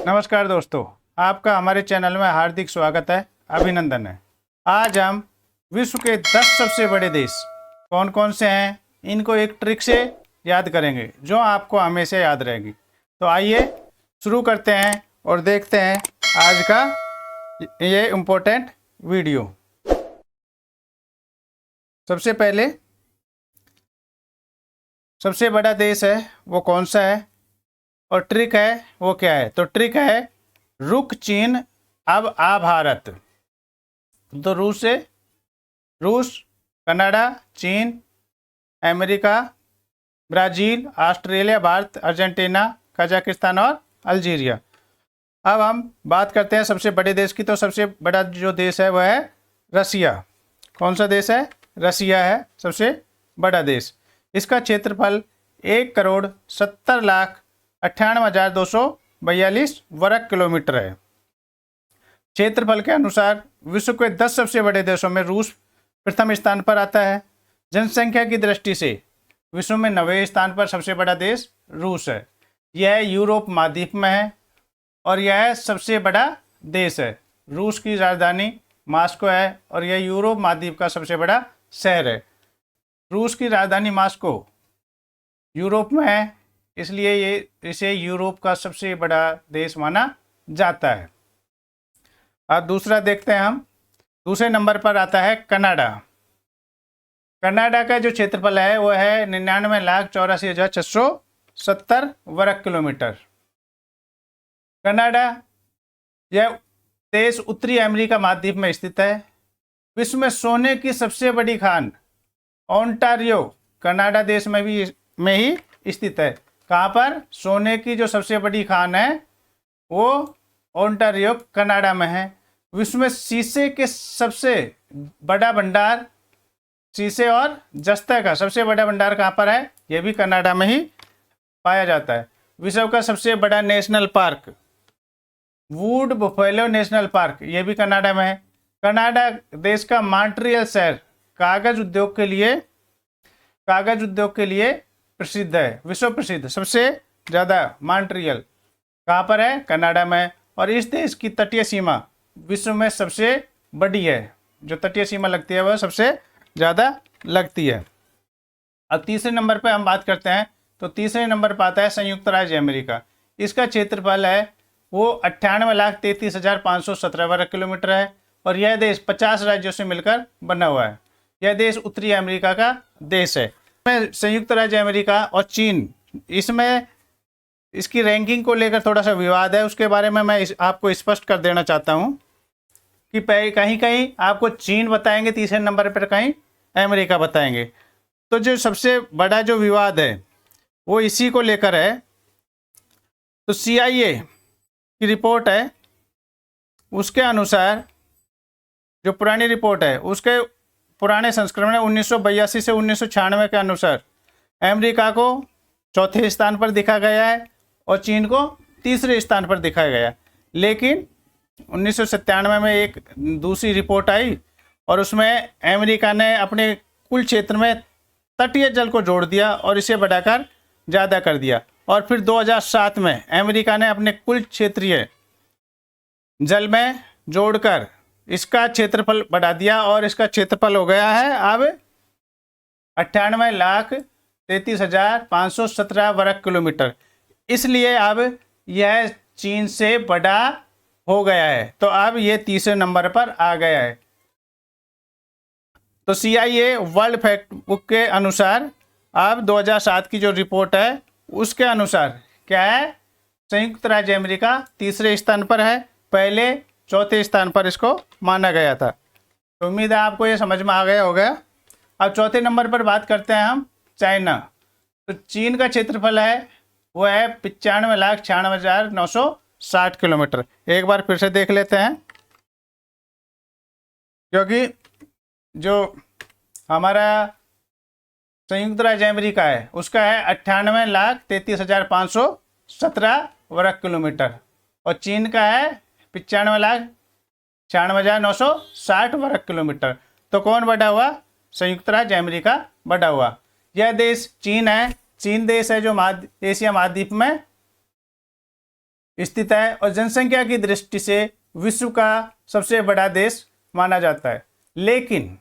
नमस्कार दोस्तों, आपका हमारे चैनल में हार्दिक स्वागत है, अभिनंदन है। आज हम विश्व के 10 सबसे बड़े देश कौन कौन से हैं, इनको एक ट्रिक से याद करेंगे जो आपको हमेशा याद रहेगी। तो आइए शुरू करते हैं और देखते हैं आज का ये इम्पोर्टेंट वीडियो। सबसे पहले सबसे बड़ा देश है वो कौन सा है और ट्रिक है वो क्या है। तो ट्रिक है रुक चीन अब आ भारत। तो रूस, कनाडा, चीन, America, Brazil, Australia, Bharat, Argentina, Kazakhstan और अल्जीरिया। अब हम बात करते हैं सबसे बड़े देश की। तो सबसे बड़ा जो देश है वह है रसिया। कौन सा देश है? रसिया है सबसे बड़ा देश। इसका क्षेत्रफल 1,70,98,242 वर्ग किलोमीटर है। क्षेत्रफल के अनुसार विश्व के 10 सबसे बड़े देशों में रूस प्रथम स्थान पर आता है। जनसंख्या की दृष्टि से विश्व में 9वें स्थान पर सबसे बड़ा देश रूस है। यह यूरोप महाद्वीप में है और यह सबसे बड़ा देश है। रूस की राजधानी मॉस्को है और यह यूरोप महाद्वीप का सबसे बड़ा शहर है। रूस की राजधानी मॉस्को यूरोप में है, इसलिए इसे यूरोप का सबसे बड़ा देश माना जाता है। अब दूसरा देखते हैं हम। दूसरे नंबर पर आता है कनाडा। कनाडा का जो क्षेत्रफल है वो है 99,84,670 वर्ग किलोमीटर। कनाडा यह देश उत्तरी अमेरिका महाद्वीप में स्थित है। विश्व में सोने की सबसे बड़ी खान ओंटारियो कनाडा देश में ही स्थित है। कहाँ पर? सोने की जो सबसे बड़ी खान है वो ओंटारियो कनाडा में है। विश्व में शीशे के सबसे बड़ा भंडार, शीशे और जस्ता का सबसे बड़ा भंडार कहाँ पर है? यह भी कनाडा में ही पाया जाता है। विश्व का सबसे बड़ा national park would buffalo national park, यह भी कनाडा में है। कनाडा देश का मॉन्ट्रियल शहर कागज उद्योग के लिए प्रसिद्ध है, विश्व प्रसिद्ध सबसे ज़्यादा। मॉन्ट्रियल कहाँ पर है? कनाडा में। और इस देश की तटीय सीमा विश्व में सबसे बड़ी है। जो तटीय सीमा लगती है वह सबसे ज़्यादा लगती है। अब तीसरे नंबर पर हम बात करते हैं। तो तीसरे नंबर पर आता है संयुक्त राज्य अमेरिका। इसका क्षेत्रफल है वो 98,33,517 वर्ग किलोमीटर है और यह देश 50 राज्यों से मिलकर बना हुआ है। यह देश उत्तरी अमेरिका का देश है। संयुक्त राज्य अमेरिका और चीन, इसमें इसकी रैंकिंग को लेकर थोड़ा सा विवाद है, उसके बारे में मैं आपको स्पष्ट कर देना चाहता हूं कि कहीं कहीं आपको चीन बताएंगे तीसरे नंबर पर, कहीं अमेरिका बताएंगे। तो जो सबसे बड़ा जो विवाद है वो इसी को लेकर है। तो CIA की रिपोर्ट है, उसके अनुसार जो पुरानी रिपोर्ट है उसके पुराने संस्करण में 1982 से 1996 के अनुसार अमेरिका को चौथे स्थान पर दिखा गया है और चीन को तीसरे स्थान पर दिखाया गया। लेकिन 1997 में एक दूसरी रिपोर्ट आई और उसमें अमेरिका ने अपने कुल क्षेत्र में तटीय जल को जोड़ दिया और इसे बढ़ाकर ज़्यादा कर दिया। और फिर 2007 में अमेरिका ने अपने कुल क्षेत्रीय जल में जोड़कर इसका क्षेत्रफल बढ़ा दिया और इसका क्षेत्रफल हो गया है अब 98,33,517 वर्ग किलोमीटर। इसलिए अब यह चीन से बड़ा हो गया है। तो अब ये तीसरे नंबर पर आ गया है। तो CIA वर्ल्ड फैक्ट बुक के अनुसार अब 2007 की जो रिपोर्ट है उसके अनुसार क्या है? संयुक्त राज्य अमेरिका तीसरे स्थान पर है, पहले चौथे स्थान पर इसको माना गया था। तो उम्मीद है आपको ये समझ में आ गया होगा। अब चौथे नंबर पर बात करते हैं हम चाइना। तो चीन का क्षेत्रफल है वो है 95,96,960 किलोमीटर। एक बार फिर से देख लेते हैं, क्योंकि जो हमारा संयुक्त राज्य अमेरिका है उसका है 98,33,517 वर्ग किलोमीटर और चीन का है 95,96,960 वर्ग किलोमीटर। तो कौन बड़ा हुआ? संयुक्त राज्य अमेरिका बड़ा हुआ। यह देश चीन है। चीन देश है जो एशिया महाद्वीप में स्थित है और जनसंख्या की दृष्टि से विश्व का सबसे बड़ा देश माना जाता है। लेकिन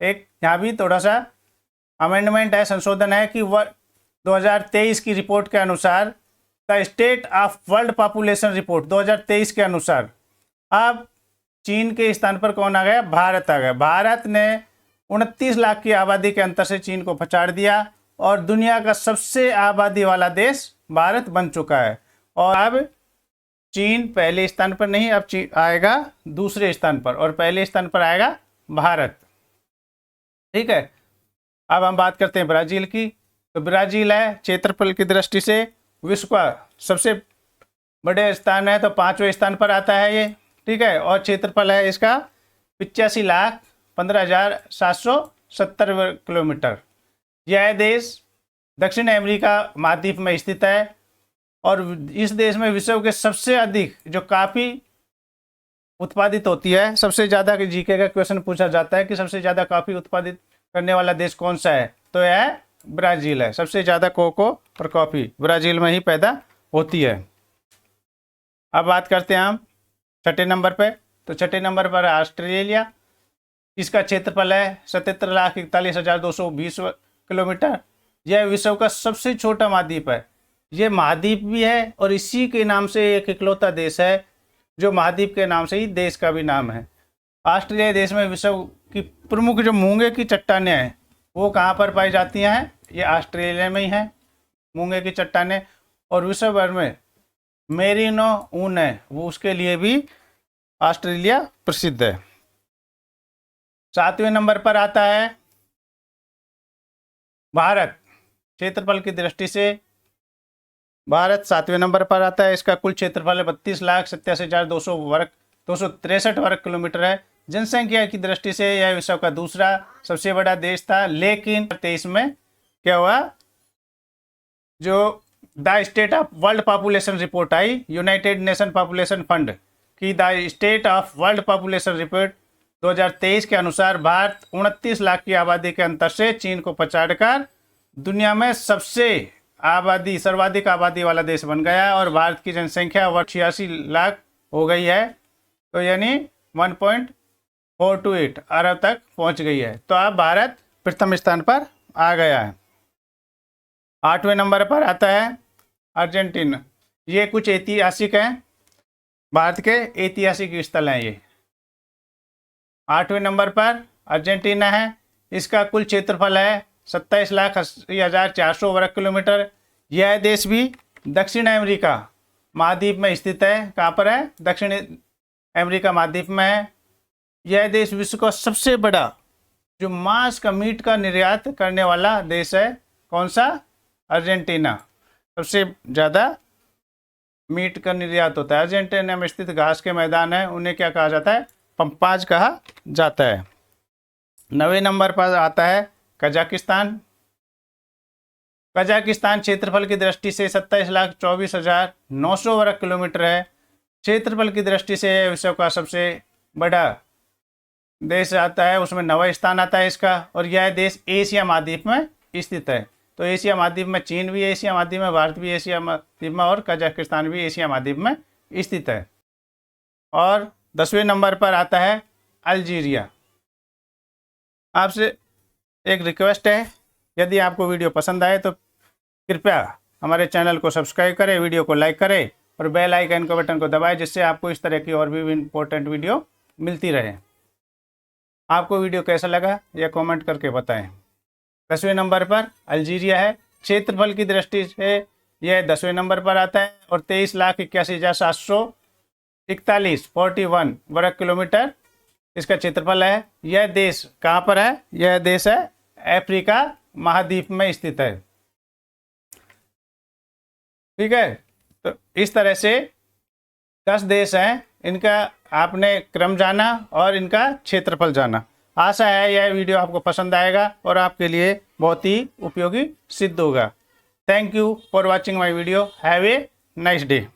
एक यहाँ भी थोड़ा सा अमेंडमेंट है, संशोधन है कि 2023 की रिपोर्ट के अनुसार the state of world population report 2023 के अनुसार अब चीन के स्थान पर कौन आ गया? भारत आ गया। भारत ने 29 लाख की आबादी के अंतर से चीन को पछाड़ दिया और दुनिया का सबसे आबादी वाला देश भारत बन चुका है। और अब चीन पहले स्थान पर नहीं, अब चीन आएगा दूसरे स्थान पर और पहले स्थान पर आएगा भारत। ठीक है, अब हम बात करते हैं ब्राज़ील की। तो ब्राज़ील है क्षेत्रफल की दृष्टि से विश्व का सबसे बड़े स्थान है, तो 5वें स्थान पर आता है ये। ठीक है, और क्षेत्रफल है इसका 85,15,770 वर्ग किलोमीटर। यह देश दक्षिण अमेरिका महाद्वीप में स्थित है और इस देश में विश्व के सबसे अधिक जो कॉफ़ी उत्पादित होती है, सबसे ज़्यादा जीके का क्वेश्चन पूछा जाता है कि सबसे ज़्यादा कॉफ़ी उत्पादित करने वाला देश कौन सा है, तो यह ब्राज़ील है। सबसे ज़्यादा कोको और कॉफ़ी ब्राज़ील में ही पैदा होती है। अब बात करते हैं हम छठे नंबर पे। तो छठे नंबर पर ऑस्ट्रेलिया, इसका क्षेत्रफल है 77,41,220 किलोमीटर। यह विश्व का सबसे छोटा महाद्वीप है। यह महाद्वीप भी है और इसी के नाम से एक इकलौता देश है जो महाद्वीप के नाम से ही देश का भी नाम है। ऑस्ट्रेलिया देश में विश्व की प्रमुख जो मूंगे की चट्टानें हैं वो कहाँ पर पाई जाती हैं? ये ऑस्ट्रेलिया में ही हैं मूंगे की चट्टानें। और विश्व भर में मेरिनो ऊन है वो, उसके लिए भी ऑस्ट्रेलिया प्रसिद्ध है। 7वें नंबर पर आता है भारत। क्षेत्रफल की दृष्टि से भारत 7वें नंबर पर आता है। इसका कुल क्षेत्रफल है 32,87,263 वर्ग किलोमीटर है। जनसंख्या की दृष्टि से यह विश्व का दूसरा सबसे बड़ा देश था। लेकिन 2023 में क्या हुआ, जो the state of world population report आई यूनाइटेड नेशन पॉपुलेशन फंड की the state of world population report 2023 के अनुसार भारत 29 लाख की आबादी के अंतर से चीन को पछाड़कर दुनिया में सर्वाधिक आबादी वाला देश बन गया और भारत की जनसंख्या 86 लाख हो गई है। तो यानी 1.428 अरब तक पहुंच गई है। तो अब भारत प्रथम स्थान पर आ गया है। 8वें नंबर पर आता है अर्जेंटीना। ये कुछ ऐतिहासिक हैं, भारत के ऐतिहासिक स्थल हैं ये। 8वें नंबर पर अर्जेंटीना है। इसका कुल क्षेत्रफल है 27,80,400 वर्ग किलोमीटर। यह देश भी दक्षिण अमेरिका महाद्वीप में स्थित है। कहाँ पर है? दक्षिण अमेरिका महाद्वीप में है। यह देश विश्व का सबसे बड़ा जो मांस का मीट का निर्यात करने वाला देश है। कौन सा? अर्जेंटीना। सबसे ज़्यादा मीट का निर्यात होता है। अर्जेंटीना में स्थित घास के मैदान है, उन्हें क्या कहा जाता है? पम्पाज कहा जाता है। 9वें नंबर पर आता है कजाकिस्तान। कजाकिस्तान क्षेत्रफल की दृष्टि से 27,24,900 वर्ग किलोमीटर है। क्षेत्रफल की दृष्टि से विश्व का सबसे बड़ा देश आता है, उसमें 9वां स्थान आता है इसका। और यह देश एशिया महाद्वीप में स्थित है। तो एशिया महाद्वीप में चीन भी एशिया महाद्वीप में, भारत भी एशिया महाद्वीप में और कजाकिस्तान भी एशिया महाद्वीप में स्थित है। और 10वें नंबर पर आता है अल्जीरिया। आपसे एक रिक्वेस्ट है, यदि आपको वीडियो पसंद आए तो कृपया हमारे चैनल को सब्सक्राइब करें, वीडियो को लाइक करें और बेल आइकन के बटन को दबाएं, जिससे आपको इस तरह की और भी इम्पोर्टेंट वीडियो मिलती रहे। आपको वीडियो कैसा लगा यह कमेंट करके बताएं। 10वें नंबर पर अल्जीरिया है। क्षेत्रफल की दृष्टि से यह 10वें नंबर पर आता है और 23,81,741 वर्ग किलोमीटर इसका क्षेत्रफल है। यह देश कहाँ पर है? यह देश है अफ्रीका महाद्वीप में स्थित है। ठीक है, तो इस तरह से 10 देश हैं, इनका आपने क्रम जाना और इनका क्षेत्रफल जाना। आशा है यह वीडियो आपको पसंद आएगा और आपके लिए बहुत ही उपयोगी सिद्ध होगा। Thank you for watching my video. Have a nice day.